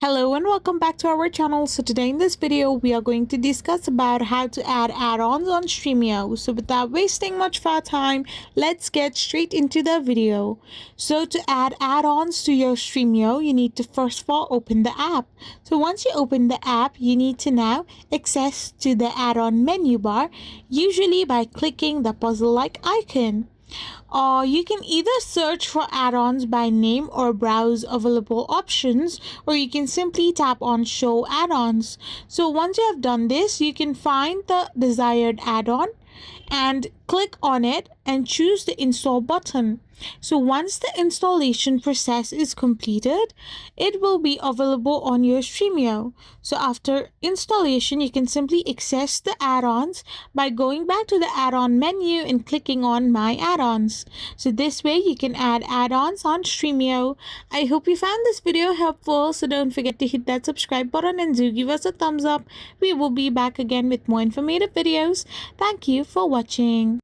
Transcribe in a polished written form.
Hello and welcome back to our channel. So today in this video we are going to discuss about how to add add-ons on Streamio. So without wasting much of our time, let's get straight into the video. So to add add-ons to your Streamio, you need to first of all open the app. So once you open the app, you need to now access to the add-on menu bar, usually by clicking the puzzle-like icon. You can either search for add-ons by name or browse available options, or you can simply tap on show add-ons. So once you have done this, you can find the desired add-on and click on it and choose the install button. So once the installation process is completed, it will be available on your Streamio. So after installation, you can simply access the add-ons by going back to the add-on menu and clicking on my add-ons. So this way you can add add-ons on Streamio. I hope you found this video helpful, so don't forget to hit that subscribe button and do give us a thumbs up. We will be back again with more informative videos. Thank you for watching.